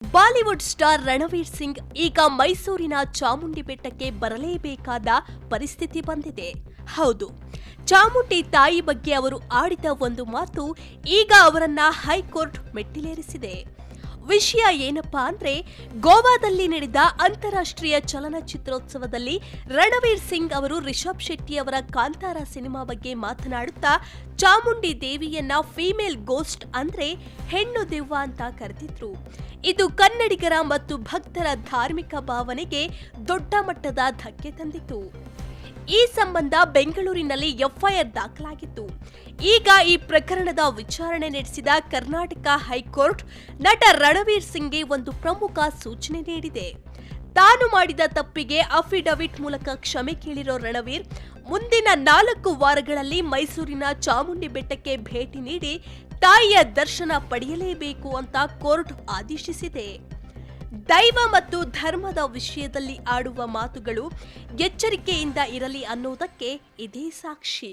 Bollywood star Ranveer Singh ಈಗ ಮೈಸೂರಿನ ಚಾಮುಂಡಿ ಬೆಟ್ಟಕ್ಕೆ ಬರಲೇಬೇಕಾದ ಪರಿಸ್ಥಿತಿ ಬಂದಿದೆ. ಹೌದು, ಚಾಮುಂಡಿ ತಾಯಿ ಬಗ್ಗೆ ಅವರು ಆಡಿದ ಒಂದು ಮಾತು ಈಗ ಅವರನ್ನ ಹೈಕೋರ್ಟ್ ಮೆಟ್ಟಿಲೇರಿಸಿದೆ. ವಿಷಯ ಏನಪ್ಪಾ ಅಂದ್ರೆ, ಗೋವಾದಲ್ಲಿ ನಡೆದ ಅಂತಾರಾಷ್ಟ್ರೀಯ ಚಲನಚಿತ್ರೋತ್ಸವದಲ್ಲಿ ರಣವೀರ್ ಸಿಂಗ್ ಅವರು ರಿಷಬ್ ಶೆಟ್ಟಿ ಅವರ ಕಾಂತಾರ ಸಿನಿಮಾ ಬಗ್ಗೆ ಮಾತನಾಡುತ್ತಾ ಚಾಮುಂಡಿ ದೇವಿಯನ್ನ ಫೀಮೇಲ್ ಗೋಸ್ಟ್ ಅಂದ್ರೆ ಹೆಣ್ಣು ದೆವ್ವ ಅಂತ ಕರೆದಿದ್ರು. ಇದು ಕನ್ನಡಿಗರ ಮತ್ತು ಭಕ್ತರ ಧಾರ್ಮಿಕ ಭಾವನೆಗೆ ದೊಡ್ಡ ಮಟ್ಟದ ಧಕ್ಕೆ ತಂದಿತು. ಈ ಸಂಬಂಧ ಬೆಂಗಳೂರಿನಲ್ಲಿ ಎಫ್ಐಆರ್ ದಾಖಲಾಗಿತ್ತು. ಈಗ ಈ ಪ್ರಕರಣದ ವಿಚಾರಣೆ ನಡೆಸಿದ ಕರ್ನಾಟಕ ಹೈಕೋರ್ಟ್ ನಟ ರಣವೀರ್ ಸಿಂಗ್ಗೆ ಒಂದು ಪ್ರಮುಖ ಸೂಚನೆ ನೀಡಿದೆ. ತಾನು ಮಾಡಿದ ತಪ್ಪಿಗೆ ಅಫಿಡವಿಟ್ ಮೂಲಕ ಕ್ಷಮೆ ಕೇಳಿರೋ ರಣವೀರ್ ಮುಂದಿನ 4 ವಾರಗಳಲ್ಲಿ ಮೈಸೂರಿನ ಚಾಮುಂಡಿ ಬೆಟ್ಟಕ್ಕೆ ಭೇಟಿ ನೀಡಿ ತಾಯಿಯ ದರ್ಶನ ಪಡೆಯಲೇಬೇಕು ಅಂತ ಕೋರ್ಟ್ ಆದೇಶಿಸಿದೆ. ದೈವ ಮತ್ತು ಧರ್ಮದ ವಿಷಯದಲ್ಲಿ ಆಡುವ ಮಾತುಗಳು ಎಚ್ಚರಿಕೆಯಿಂದ ಇರಲಿ ಅನ್ನೋದಕ್ಕೆ ಇದೇ ಸಾಕ್ಷಿ.